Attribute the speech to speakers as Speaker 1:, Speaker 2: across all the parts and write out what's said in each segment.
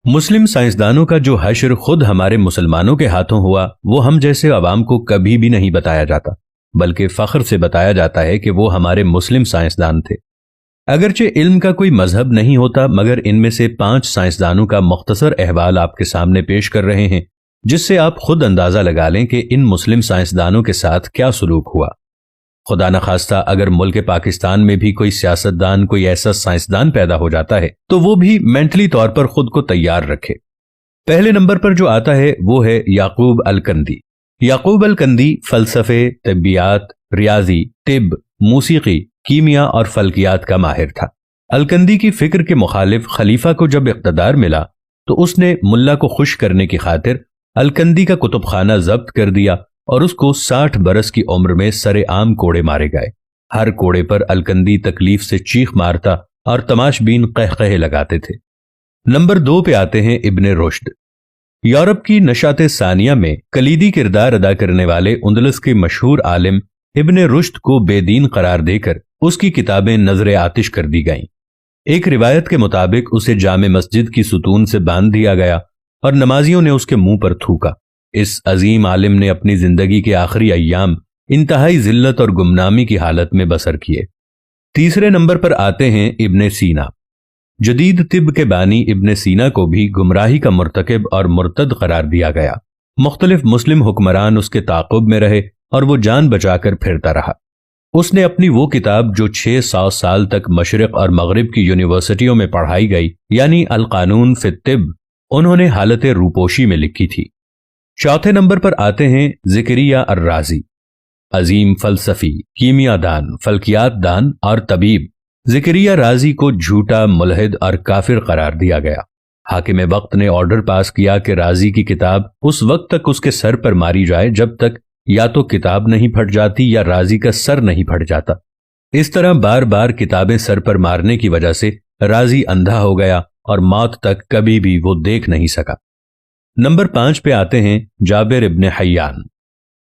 Speaker 1: मुस्लिम साइंसदानों का जो हश्र खुद हमारे मुसलमानों के हाथों हुआ, वो हम जैसे अवाम को कभी भी नहीं बताया जाता, बल्कि फख्र से बताया जाता है कि वो हमारे मुस्लिम साइंसदान थे। अगरचे इल्म का कोई मजहब नहीं होता, मगर इनमें से 5 साइंसदानों का मुख्तसर अहवाल आपके सामने पेश कर रहे हैं, जिससे आप खुद अंदाजा लगा लें कि इन मुस्लिम साइंसदानों के साथ क्या सलूक हुआ। खुदा न खास्ता अगर मुल्क पाकिस्तान में भी कोई सियासतदान, कोई ऐसा साइंसदान पैदा हो जाता है तो वो भी मेंटली तौर पर खुद को तैयार रखे। पहले नंबर पर जो आता है वो है याकूब अल-कंदी। याकूब अल-कंदी फलसफे, तिब्बियात, रियाजी, तिब, मूसीकी, कीमिया और फल्कियात का माहिर था। अल-कंदी की फिक्र के मुखालिफ खलीफा को जब इख्तदार मिला तो उसने मुल्ला को खुश करने की खातिर अल-कंदी का कुतुबखाना जब्त कर दिया और उसको 60 बरस की उम्र में सरेआम कोड़े मारे गए। हर कोड़े पर अल-कंदी तकलीफ से चीख मारता और तमाशबीन कहकहे लगाते थे। नंबर 2 पे आते हैं इब्ने रुश्द। यूरोप की नशात सानिया में कलीदी किरदार अदा करने वाले उंदलस के मशहूर आलिम इब्ने रुश्द को बेदीन करार देकर उसकी किताबें नजर आतिश कर दी गईं। एक रिवायत के मुताबिक उसे जामे मस्जिद की सुतून से बांध दिया गया और नमाजियों ने उसके मुंह पर थूका। इस अजीम आलिम ने अपनी जिंदगी के आखिरी अय्याम इंतहाई जिल्लत और गुमनामी की हालत में बसर किए। तीसरे नंबर पर आते हैं इब्ने सीना। जदीद तिब के बानी इब्ने सीना को भी गुमराही का मुर्तकिब और मुर्तद करार दिया गया। मुख्तलिफ मुस्लिम हुक्मरान उसके ताक़ुब में रहे और वो जान बचाकर फिरता रहा। उसने अपनी वो किताब जो 600 साल तक मशरिक और मगरिब की यूनिवर्सिटियों में पढ़ाई गई, यानी अल कानून फित तिब, उन्होंने हालत रूपोशी में लिखी थी। चौथे नंबर पर आते हैं ज़िक्रिया अर्राज़ी। अजीम फलसफी, कीमियादान, फल्कियात दान और तबीब ज़िक्रिया राज़ी को झूठा, मुलहिद और काफिर करार दिया गया। हाकिम वक्त ने ऑर्डर पास किया कि राज़ी की किताब उस वक्त तक उसके सर पर मारी जाए जब तक या तो किताब नहीं फट जाती या राज़ी का सर नहीं फट जाता। इस तरह बार बार किताबें सर पर मारने की वजह से राज़ी अंधा हो गया और मौत तक कभी भी वो देख नहीं सका। नंबर 5 पे आते हैं जाबिर इब्ने हय्यान।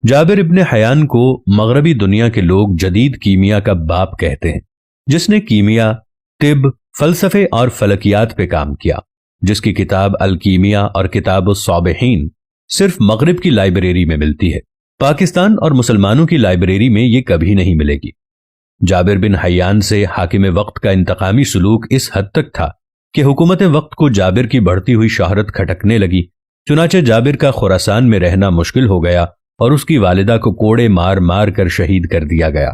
Speaker 1: जाबिर इब्ने हय्यान को मगरबी दुनिया के लोग जदीद कीमिया का बाप कहते हैं, जिसने कीमिया, तिब, फलसफे और फलकियात पे काम किया, जिसकी किताब अल कीमिया और किताब उस-साबिहीन सिर्फ मगरिब की लाइब्रेरी में मिलती है। पाकिस्तान और मुसलमानों की लाइब्रेरी में ये कभी नहीं मिलेगी। जाबिर बिन हय्यान से हाकिम वक्त का इंतकामी सलूक इस हद तक था कि हुकूमत वक्त को जाबिर की बढ़ती हुई शोहरत खटकने लगी। चुनाचे जाबिर का खुरासान में रहना मुश्किल हो गया और उसकी वालिदा को कोड़े मार मार कर शहीद कर दिया गया।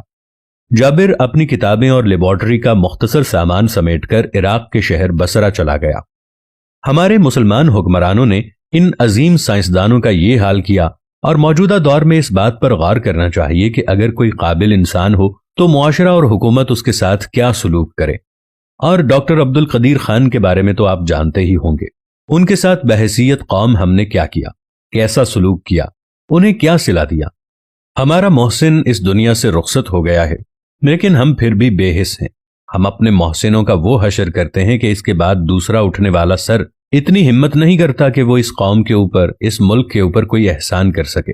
Speaker 1: जाबिर अपनी किताबें और लेबॉर्टरी का मुख्तसर सामान समेटकर इराक के शहर बसरा चला गया। हमारे मुसलमान हुक्मरानों ने इन अजीम साइंसदानों का ये हाल किया और मौजूदा दौर में इस बात पर गौर करना चाहिए कि अगर कोई काबिल इंसान हो तो मुआशरा और हुकूमत उसके साथ क्या सलूक करे। और डॉक्टर अब्दुल कदीर खान के बारे में तो आप जानते ही होंगे। उनके साथ बहसीयत कौम हमने क्या किया, कैसा सलूक किया, उन्हें क्या सिला दिया। हमारा मोहसिन इस दुनिया से रुखसत हो गया है, लेकिन हम फिर भी बेहिस हैं। हम अपने मोहसिनों का वो हशर करते हैं कि इसके बाद दूसरा उठने वाला सर इतनी हिम्मत नहीं करता कि वो इस कौम के ऊपर, इस मुल्क के ऊपर कोई एहसान कर सके।